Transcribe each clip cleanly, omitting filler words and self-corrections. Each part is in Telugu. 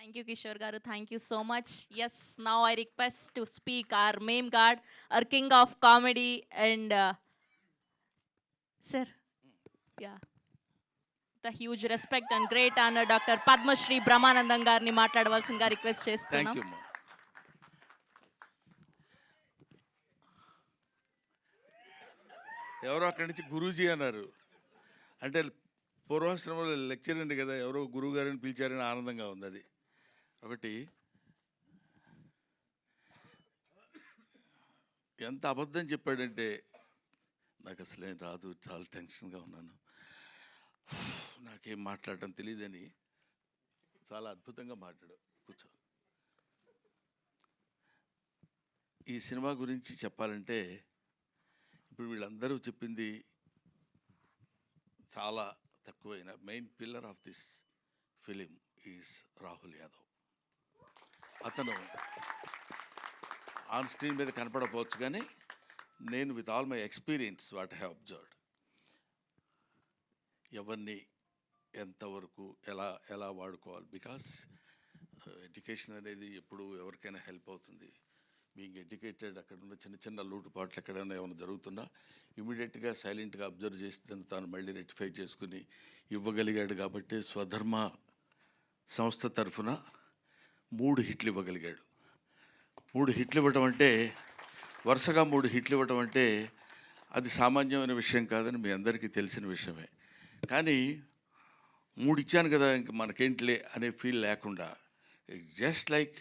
Thank you, Kishore Garu. Thank you so much. Yes, now I request to speak our meme god, our king of comedy, and sir, yeah, the huge respect and great honor, Dr. Padma Shri Brahmanandam గారిని మాట్లాడవలసిందిగా రిక్వెస్ట్ థ్యాంక్ చేస్తున్నాం. యూ అమ్మా. ఎవరో అక్కడి నుంచి గురూజీ అన్నారు. అంటే పూర్వాశ్రమంలో లెక్చర్ అండి కదా, ఎవరో గురువు గారిని పిలిచారని ఆనందంగా ఉంది. అది ఒకటి. ఎంత అబద్ధం చెప్పాడంటే నాకు అసలేం రాదు, చాలా టెన్షన్గా ఉన్నాను, నాకేం మాట్లాడటం తెలియదని చాలా అద్భుతంగా మాట్లాడు. కూర్చో. ఈ సినిమా గురించి చెప్పాలంటే ఇప్పుడు వీళ్ళందరూ చెప్పింది చాలా తక్కువైన main pillar of this film is Rahul Yadav. అతను ఆన్ స్క్రీన్ మీద కనపడకపోవచ్చు, కానీ నేను with all my experience what I have observed, ఎవరిని ఎంతవరకు ఎలా వాడుకోవాలి. బికాస్ ఎడ్యుకేషన్ అనేది ఎప్పుడు ఎవరికైనా హెల్ప్ అవుతుంది. బీయింగ్ ఎడ్యుకేటెడ్, అక్కడ ఉన్న చిన్న చిన్న లోటుపాట్లు ఎక్కడైనా ఏమైనా జరుగుతున్నా ఇమీడియట్గా సైలెంట్గా అబ్జర్వ్ చేసి దాన్ని తాను మళ్ళీ రెక్టిఫై చేసుకుని ఇవ్వగలిగాడు. కాబట్టి స్వధర్మ సంస్థ తరఫున 3 హిట్లు ఇవ్వగలిగాడు. 3 హిట్లు ఇవ్వటం అంటే, వరుసగా 3 హిట్లు ఇవ్వటం అంటే అది సామాన్యమైన విషయం కాదని మీ అందరికీ తెలిసిన విషయమే. కానీ 3 ఇచ్చాను కదా ఇంక మనకేంటిలే అనే ఫీల్ లేకుండా, జస్ట్ లైక్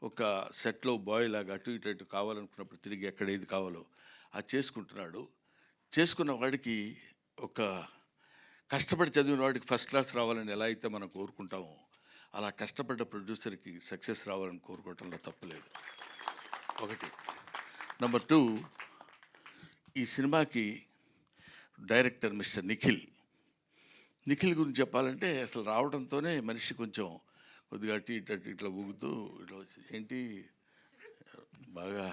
ఒక సెట్లో బాయ్ లాగా అటు ఇటు కావాలనుకున్నప్పుడు తిరిగి ఎక్కడ ఏది కావాలో అది చేసుకుంటున్నాడు. చేసుకున్న వాడికి, ఒక కష్టపడి చదివిన వాడికి ఫస్ట్ క్లాస్ రావాలని ఎలా అయితే మనం కోరుకుంటామో, అలా కష్టపడ్డ ప్రొడ్యూసర్కి సక్సెస్ రావాలని కోరుకోవటంలో తప్పులేదు. ఒకటి. నెంబర్ 2, ఈ సినిమాకి డైరెక్టర్ మిస్టర్ నిఖిల్ గురించి చెప్పాలంటే, అసలు రావడంతోనే మనిషి కొంచెం కొద్దిగా అటు ఇట్లా ఊగుతూ ఇట్లా వచ్చి, ఏంటి బాగా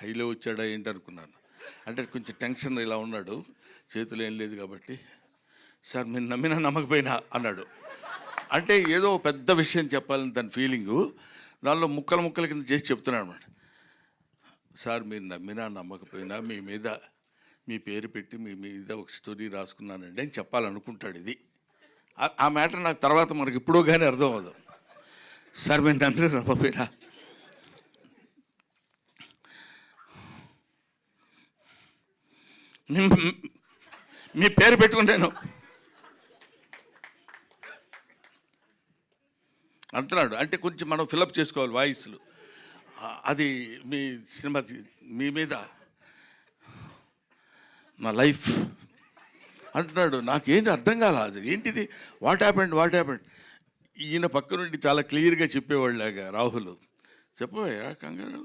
హైలో వచ్చాడా ఏంటి అనుకున్నాను. అంటే కొంచెం టెన్షన్ ఇలా ఉన్నాడు, చేతులు ఏం లేదు కాబట్టి, సార్ మీరు నమ్మినా నమ్మకపోయినా అన్నాడు. అంటే ఏదో పెద్ద విషయం చెప్పాలని తన ఫీలింగు, దానిలో ముక్కల కింద చేసి చెప్తున్నాడు అన్నమాట. సార్ మీరు నమ్మినా నమ్మకపోయినా మీ పేరు పెట్టి మీ మీద ఒక స్టోరీ రాసుకున్నానండి అని చెప్పాలనుకుంటాడు. ఇది ఆ మ్యాటర్ నాకు తర్వాత మనకి ఇప్పుడు కానీ అర్థం అవ్వదు. సార్ మీరు నమ్మినా నమ్మకపోయినా మీ పేరు పెట్టుకుంటాను అంటున్నాడు. అంటే కొంచెం మనం ఫిలప్ చేసుకోవాలి వాయిస్లు. అది మీ సినిమా మీ మీద నా లైఫ్ అంటున్నాడు. నాకేంటి అర్థం కాల, అది ఏంటిది, వాట్ హ్యాపెండ్. ఈయన పక్క నుండి చాలా క్లియర్గా చెప్పేవాళ్ళగా, రాహుల్ చెప్పవయ్యా కంగారు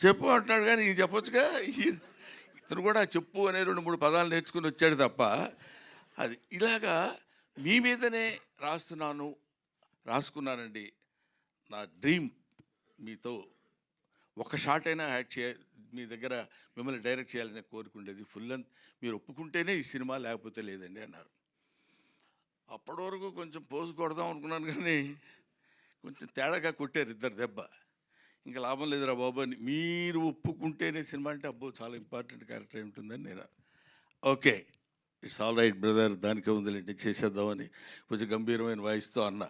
చెప్పు అంటున్నాడు. కానీ ఇది చెప్పొచ్చుగా, ఇతను కూడా చెప్పు అనే 2-3 పదాలు నేర్చుకుని వచ్చాడు తప్ప, అది ఇలాగా మీ మీదనే రాసుకున్నానండి. నా డ్రీమ్ మీతో ఒక షాట్ అయినా యాడ్ మీ దగ్గర మిమ్మల్ని డైరెక్ట్ చేయాలని కోరుకుండేది. ఫుల్ లెంత్ మీరు ఒప్పుకుంటేనే ఈ సినిమా, లేకపోతే లేదండి అన్నారు. అప్పటి వరకు కొంచెం పోజు కొడదాం అనుకున్నాను, కానీ కొంచెం తేడాగా కొట్టారు ఇద్దరు దెబ్బ. ఇంకా లాభం లేదురా బాబు అని, మీరు ఒప్పుకుంటేనే సినిమా అంటే అబ్బో చాలా ఇంపార్టెంట్ క్యారెక్టర్ ఉంటుందని నేను, okay it's all right brother, దానికే ఉందిలేండి చేసేద్దామని కొంచెం గంభీరమైన వాయిస్తో అన్న.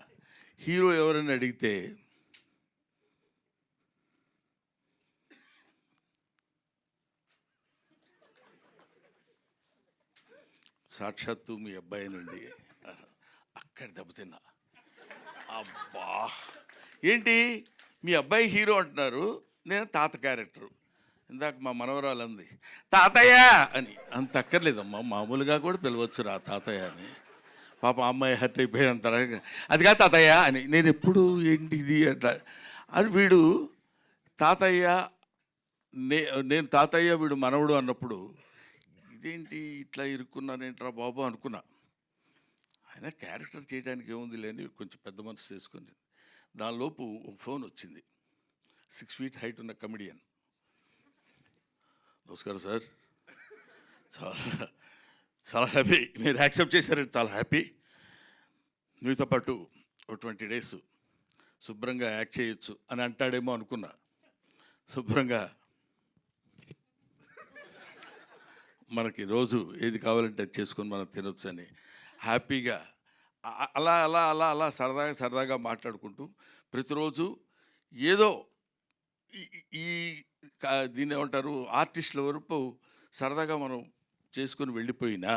హీరో ఎవరైనా అడిగితే సాక్షాత్తు మీ అబ్బాయినండి. అక్కడ దెబ్బతిన్నా. అబ్బా ఏంటి మీ అబ్బాయి హీరో అంటున్నారు, నేను తాత క్యారెక్టరు. ఇందాక మా మనవరాలు అంది తాతయ్య అని. అంత అక్కర్లేదమ్మా, మామూలుగా కూడా పిలవచ్చు రా తాతయ్య అని. పాప అమ్మాయి హర్ట్ అయిపోయినంత, అది కాదు తాతయ్య అని. నేను ఎప్పుడు ఏంటిది అట్లా అని, వీడు తాతయ్య నేను తాతయ్య వీడు మనవడు అన్నప్పుడు, ఇదేంటి ఇట్లా ఇరుక్కున్నానేంట్రా బాబు అనుకున్నా. ఆయన క్యారెక్టర్ చేయడానికి ఏముంది లేని కొంచెం పెద్ద మనసు చేసుకుంది. దానిలోపు ఒక ఫోన్ వచ్చింది. 6 feet హైట్ ఉన్న కమెడియన్. నమస్కారం సార్, చాలా హ్యాపీ మీరు యాక్సెప్ట్ చేశారంటే చాలా హ్యాపీ. మీతో పాటు ఓ 20 డేస్ శుభ్రంగా యాక్ట్ చేయొచ్చు అని అంటాడేమో అనుకున్నా. శుభ్రంగా మనకి రోజు ఏది కావాలంటే అది చేసుకొని మనం తినొచ్చు అని హ్యాపీగా అలా అలా అలా అలా సరదాగా సరదాగా మాట్లాడుకుంటూ ప్రతిరోజు ఏదో ఈ దీన్ని ఏమంటారు ఆర్టిస్టుల వరకు సరదాగా మనం చేసుకొని వెళ్ళిపోయినా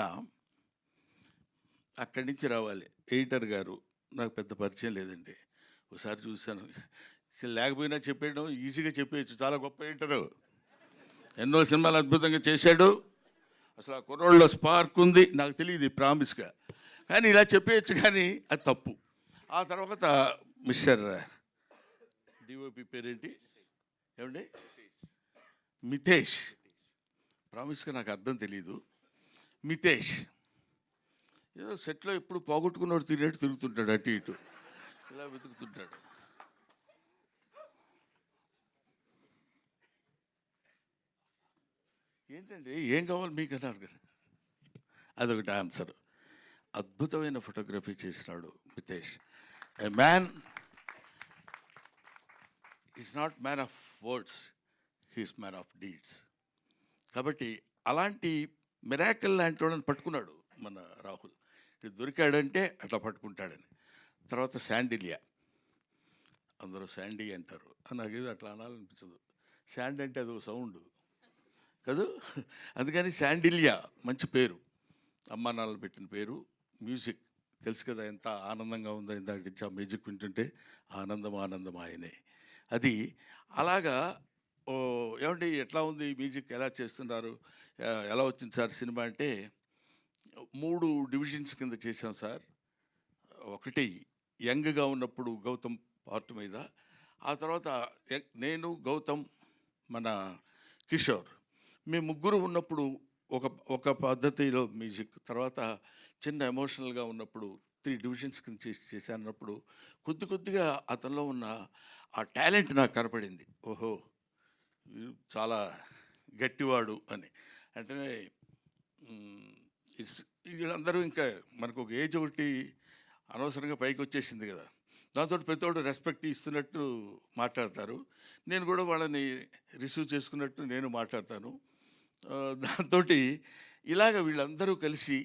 అక్కడి నుంచి రావాలి. ఎడిటర్ గారు నాకు పెద్ద పరిచయం లేదండి. ఒకసారి చూశాను, అసలు లేకపోయినా చెప్పేయడం ఈజీగా చెప్పేయచ్చు. చాలా గొప్ప ఎడిటరు, ఎన్నో సినిమాలు అద్భుతంగా చేశాడు. అసలు ఆ కుర్రోళ్ళలో స్పార్క్ ఉంది, నాకు తెలియదు ప్రామిస్గా, కానీ ఇలా చెప్పేయచ్చు, కానీ అది తప్పు. ఆ తర్వాత మిస్టర్ డిఓపి పేరేంటి ఏమండి, మితేష్. ప్రామిస్గా నాకు అర్థం తెలీదు. మితేష్ ఏదో సెట్లో ఎప్పుడు పోగొట్టుకున్నవాడు తిరిగేట్టు తిరుగుతుంటాడు, అటు ఇటు ఇలా వెతుకుతుంటాడు. ఏంటండి ఏం కావాలి మీకు అన్నారు కదా, అదొకటి ఆన్సర్. అద్భుతమైన ఫోటోగ్రఫీ చేసినాడు Mitesh. A man is not man of words, he's man of deeds. కాబట్టి అలాంటి మిరాకిల్ లాంటి వాళ్ళని పట్టుకున్నాడు మన రాహుల్. ఇది దొరికాడంటే అట్లా పట్టుకుంటాడని. తర్వాత శాండిలియా, అందరూ శాండీ అంటారు, నాకేదో అట్లా అనాలనిపించదు. శాండ్ అంటే అదొక సౌండ్ కదూ, అందుకని శాండిలియా మంచి పేరు, అమ్మా నాన్నలు పెట్టిన పేరు. మ్యూజిక్ తెలుసు కదా ఎంత ఆనందంగా ఉందో, ఇందాక నుంచి ఆ మ్యూజిక్ వింటుంటే ఆనందం ఆనందం ఆయనే. అది అలాగా. ఓ ఏమండి ఎట్లా ఉంది మ్యూజిక్, ఎలా చేస్తున్నారు, ఎలా వచ్చింది సార్ సినిమా అంటే 3 డివిజన్స్ కింద చేశాం సార్. ఒకటి యంగ్గా ఉన్నప్పుడు గౌతమ్ పార్ట్ మీద, ఆ తర్వాత నేను గౌతమ్ మన కిషోర్, మేము ముగ్గురు ఉన్నప్పుడు ఒక పద్ధతిలో మ్యూజిక్, తర్వాత చిన్న ఎమోషనల్గా ఉన్నప్పుడు 3 డివిజన్స్ కింద చేశానప్పుడు కొద్దిగా అతనిలో ఉన్న ఆ టాలెంట్ నాకు కనపడింది. ఓహో చాలా గట్టివాడు అని. అంటే వీళ్ళందరూ ఇంకా మనకు ఒక ఏజ్ ఒకటి అనవసరంగా పైకి వచ్చేసింది కదా, దాంతో ప్రతి ఒక్కరు రెస్పెక్ట్ ఇస్తున్నట్టు మాట్లాడతారు. నేను కూడా వాళ్ళని రిసీవ్ చేసుకున్నట్టు నేను మాట్లాడతాను. దాంతో ఇలాగ వీళ్ళందరూ కలిసి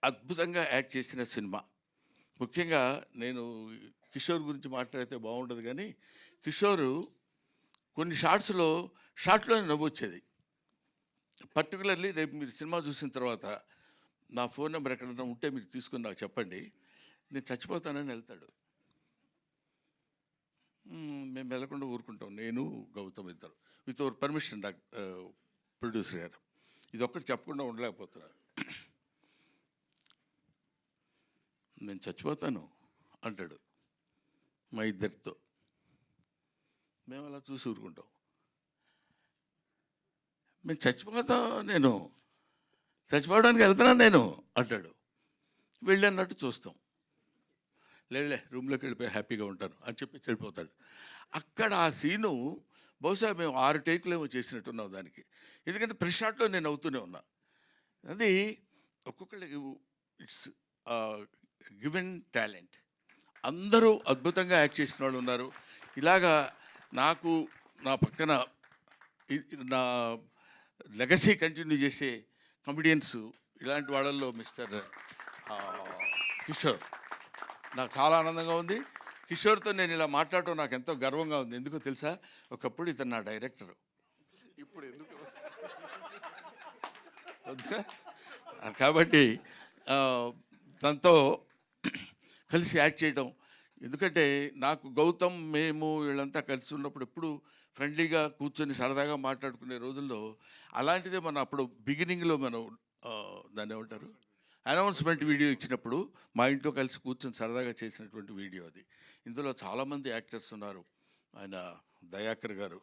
అద్భుతంగా యాక్ట్ చేసిన సినిమా. ముఖ్యంగా నేను కిషోర్ గురించి మాట్లాడితే బాగుండదు, కానీ కిషోరు కొన్ని షార్ట్లోనే నవ్వు వచ్చేది. పర్టికులర్లీ రేపు మీరు సినిమా చూసిన తర్వాత నా ఫోన్ నెంబర్ ఎక్కడన్నా ఉంటే మీరు తీసుకుని నాకు చెప్పండి, నేను చచ్చిపోతానని వెళ్తాడు. మేము వెళ్ళకుండా ఊరుకుంటాం, నేను గౌతమ్ ఇద్దరు, విత్ అవర్ పర్మిషన్ ప్రొడ్యూసర్ గారు. ఇది ఒక్కటి చెప్పకుండా ఉండలేకపోతున్నారు. నేను చచ్చిపోతాను అంటాడు మా ఇద్దరితో. మేము అలా చూసి ఊరుకుంటాం. మేము చచ్చిపోతాం, నేను చచ్చిపోవడానికి వెళ్తున్నాను నేను అంటాడు. వెళ్ళన్నట్టు చూస్తాం. లేదులే రూమ్లోకి వెళ్ళిపోయి హ్యాపీగా ఉంటాను అని చెప్పి వెళ్ళిపోతాడు. అక్కడ ఆ సీను బహుశా మేము 6 టేకులు ఏమో చేసినట్టున్నాం దానికి, ఎందుకంటే ప్రెస్ షాట్లో నేను అవుతూనే ఉన్నా. అది ఒక్కొక్కళ్ళకి ఇట్స్ గివెన్ టాలెంట్. అందరూ అద్భుతంగా యాక్ట్ చేసిన వాళ్ళు ఉన్నారు. ఇలాగా నాకు నా పక్కన నా లెగసీ కంటిన్యూ చేసే కమెడియన్స్ ఇలాంటి వాళ్ళల్లో మిస్టర్ కిషోర్, నాకు చాలా ఆనందంగా ఉంది. కిషోర్తో నేను ఇలా మాట్లాడటం నాకు ఎంతో గర్వంగా ఉంది. ఎందుకో తెలుసా, ఒకప్పుడు ఇతను నా డైరెక్టరు, ఇప్పుడు ఎందుకు కాబట్టి తనతో కలిసి యాక్ట్ చేయడం. ఎందుకంటే నాకు గౌతమ్ మేము వీళ్ళంతా కలిసి ఉన్నప్పుడు ఎప్పుడు ఫ్రెండ్లీగా కూర్చొని సరదాగా మాట్లాడుకునే రోజుల్లో అలాంటిదే మనం అప్పుడు బిగినింగ్లో మనం దాన్ని ఏమంటారు అనౌన్స్మెంట్ వీడియో ఇచ్చినప్పుడు మా ఇంట్లో కలిసి కూర్చొని సరదాగా చేసినటువంటి వీడియో అది. ఇందులో చాలామంది యాక్టర్స్ ఉన్నారు. ఆయన దయాకర్ గారు,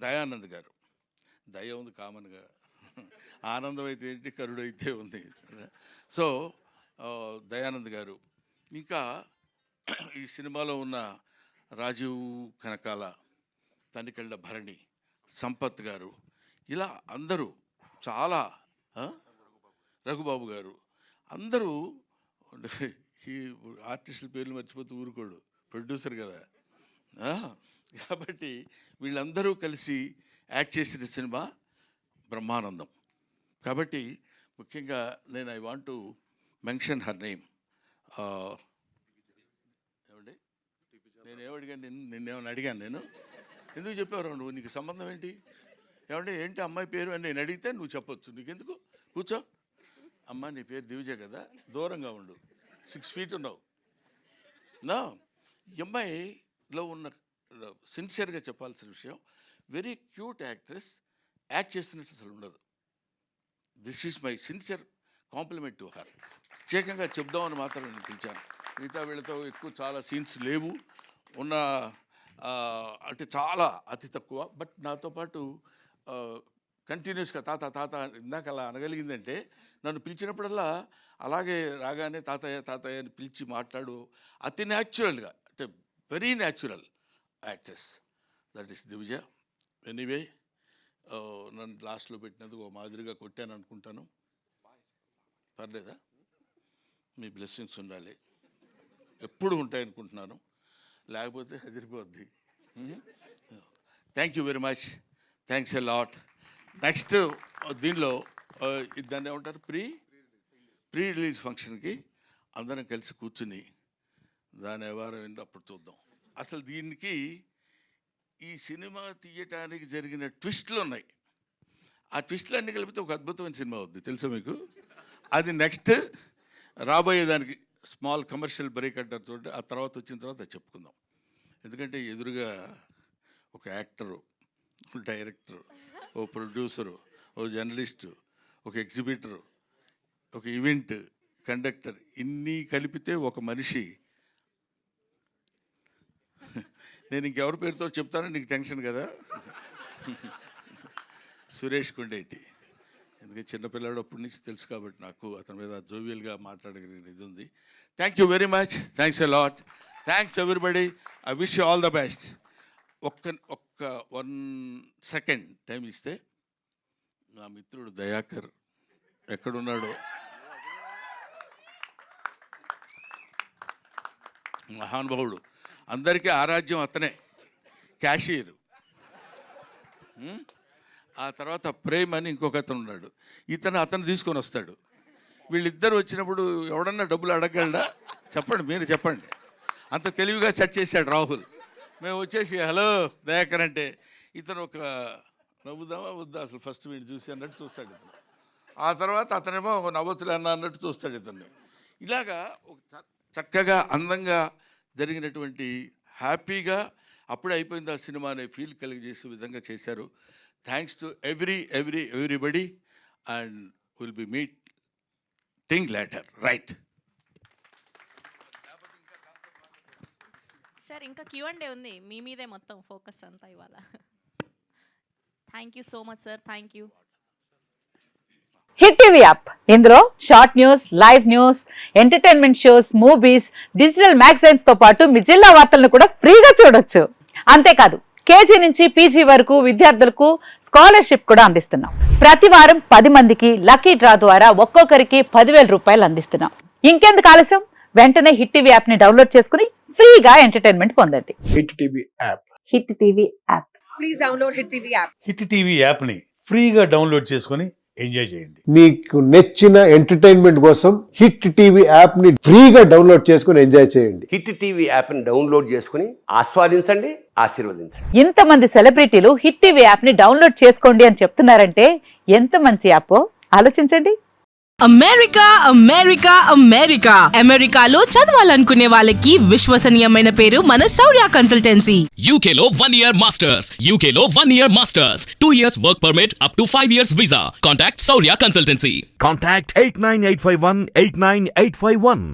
దయానంద్ గారు, దయ ఉంది కామన్గా, ఆనందం అయితే ఏంటి, కరుడు అయితే ఉంది. సో దయానంద్ గారు, ఇంకా ఈ సినిమాలో ఉన్న రాజీవ్ కనకాల, తనికెళ్ళ భరణి, సంపత్ గారు, ఇలా అందరూ చాలా, రఘుబాబు గారు, అందరూ ఈ ఆర్టిస్టుల పేర్లు మర్చిపోతూ ఊరుకోడు, ప్రొడ్యూసర్ కదా. కాబట్టి వీళ్ళందరూ కలిసి యాక్ట్ చేసిన సినిమా బ్రహ్మానందం. కాబట్టి ముఖ్యంగా నేను I want to mention her name. ఏమండి, నేనేమడిగాను, నిన్నేమని అడిగాను నేను? ఎందుకు చెప్పావు నువ్వు? నీకు సంబంధం ఏంటి? ఏమంటే ఏంటి అమ్మాయి పేరు అని నేను అడిగితే నువ్వు చెప్పొచ్చు. నీకెందుకు? కూర్చో. అమ్మ నీ పేరు దివిజ కదా, దూరంగా ఉండు, 6 feet ఉన్నావు. నా ఈ అమ్మాయిలో ఉన్న సిన్సియర్గా చెప్పాల్సిన విషయం, వెరీ క్యూట్ యాక్ట్రెస్, యాక్ట్ చేస్తున్నట్టు అసలు ఉండదు. This is my sincere compliment to her. ప్రత్యేకంగా చెప్దామని మాత్రం నేను పిలిచాను. మిగతా వీళ్ళతో ఎక్కువ చాలా సీన్స్ లేవు, ఉన్న అంటే చాలా అతి తక్కువ. బట్ నాతో పాటు కంటిన్యూస్గా తాత తాత ఇందాక అలా అనగలిగిందంటే, నన్ను పిలిచినప్పుడల్లా అలాగే రాగానే తాతయ్య తాతయ్య అని పిలిచి మాట్లాడు, అతి న్యాచురల్గా, అంటే very natural actress. That is Divija. Anyway, నన్ను లాస్ట్లో పెట్టినందుకు ఓ మాదిరిగా కొట్టాను అనుకుంటాను. పర్లేదా? మీ బ్లెస్సింగ్స్ ఉండాలి, ఎప్పుడు ఉంటాయనుకుంటున్నాను, లేకపోతే హెదిరిపోద్ది. Thank you very much, thanks a lot. Next దీనిలో దాన్ని ఏమంటారు, ప్రీ రిలీజ్ ఫంక్షన్కి అందరం కలిసి కూర్చుని దాని వ్యవహారం ఏంటో అప్పుడు చూద్దాం. అసలు దీనికి ఈ సినిమా తీయటానికి జరిగిన ట్విస్టులు ఉన్నాయి. ఆ ట్విస్టులు అన్నీ కలిపితే ఒక అద్భుతమైన సినిమా అవుద్ది, తెలుసా మీకు? అది నెక్స్ట్ రాబోయేదానికి స్మాల్ కమర్షియల్ బ్రేక్ అంటారు చూడండి, ఆ తర్వాత వచ్చిన తర్వాత చెప్పుకుందాం. ఎందుకంటే ఎదురుగా ఒక యాక్టరు, డైరెక్టరు, ఓ ప్రొడ్యూసరు, ఓ జర్నలిస్టు, ఒక ఎగ్జిబిటరు, ఒక ఈవెంట్ కండక్టర్, ఇన్ని కలిపితే ఒక మనిషి. నేను ఇంకెవరి పేరుతో చెప్తానో నీకు టెన్షన్ కదా. సురేష్ కొండేటి. ఎందుకంటే చిన్నపిల్లాడు అప్పటి నుంచి తెలుసు కాబట్టి నాకు అతని మీద జోవియల్గా మాట్లాడగలిగిన ఇది ఉంది. Thank you very much, thanks a lot, thanks everybody. I wish you all the best. ఒక్క 1 second టైం ఇస్తే నా మిత్రుడు దయాకర్ ఎక్కడున్నాడో, మహానుభావుడు, అందరికీ ఆరాధ్యం అతనే, క్యాషియర్. ఆ తర్వాత ప్రేమ్ అని ఇంకొక అతను ఉన్నాడు, అతను తీసుకొని వస్తాడు. వీళ్ళిద్దరు వచ్చినప్పుడు ఎవడన్నా డబ్బులు అడగలడా? చెప్పండి, మీరు చెప్పండి. అంత తెలివిగా సెట్ చేశాడు రాహుల్. మేము వచ్చేసి హలో దయాకర్ అంటే ఇతను ఒక నవ్వుదామా వద్దా అసలు ఫస్ట్ వీడు చూసి అన్నట్టు చూస్తాడు ఇతను. ఆ తర్వాత అతనేమో నవ్వుతులే అన్నట్టు చూస్తాడు ఇతన్ని. ఇలాగా ఒక చక్కగా అందంగా జరిగినటువంటి, హ్యాపీగా అప్పుడే అయిపోయింది ఆ సినిమా అనే ఫీల్ కలిగజేసే విధంగా చేశారు. Thanks to everybody, and will be meeting later, right? Sir ఇంకా Q&A ఉంది, మీ మీదే మొత్తం ఫోకస్ అంతా ఇవాళ. Thank you so much sir, thank you. Hit TV app, ఇందులో short news, live news, entertainment shows, movies, digital magazines తో పాటు మీ జిల్లా వార్తలను కూడా ఫ్రీగా చూడొచ్చు. అంతేకాదు KG నుంచి PG వరకు విద్యార్థులకు స్కాలర్షిప్ కూడా అందిస్తున్నాం. ప్రతి వారం 10 మందికి లక్కీ డ్రా ద్వారా ఒక్కొక్కరికి 10,000 రూపాయలు అందిస్తున్నాం. ఇంకెందుకు ఆలస్యం, వెంటనే హిట్ టీవీ యాప్ ని డౌన్లోడ్ చేసుకుని ఫ్రీగా ఎంటర్టైన్మెంట్ పొందండి. Hit TV app. Hit TV app. Please download hit TV app. Hit TV యాప్ని ఫ్రీగా డౌన్లోడ్ చేసుకొని ఎంజాయ్ చేయండి. మీకు నచ్చిన ఎంటర్టైన్మెంట్ కోసం హిట్ టీవీ యాప్ ని ఫ్రీగా డౌన్లోడ్ చేసుకొని ఎంజాయ్ చేయండి. హిట్ టీవీ యాప్ ని డౌన్లోడ్ చేసుకుని ఆస్వాదించండి, ఆశీర్వదించండి. ఇంతమంది సెలబ్రిటీలు హిట్ టీవీ యాప్ ని డౌన్లోడ్ చేసుకోండి అని చెప్తున్నారంటే ఎంత మంచి యాప్ ఆలోచించండి. అమెరికాలో చదవాలనుకునే వాళ్ళకి విశ్వసనీయమైన పేరు మన శౌర్య కన్సల్టెన్సీ. UK లో 1 year masters. UK లో 1 year masters. 2 years work permit up to 5 years visa. Contact Saurya Consultancy. Contact 89851 89851.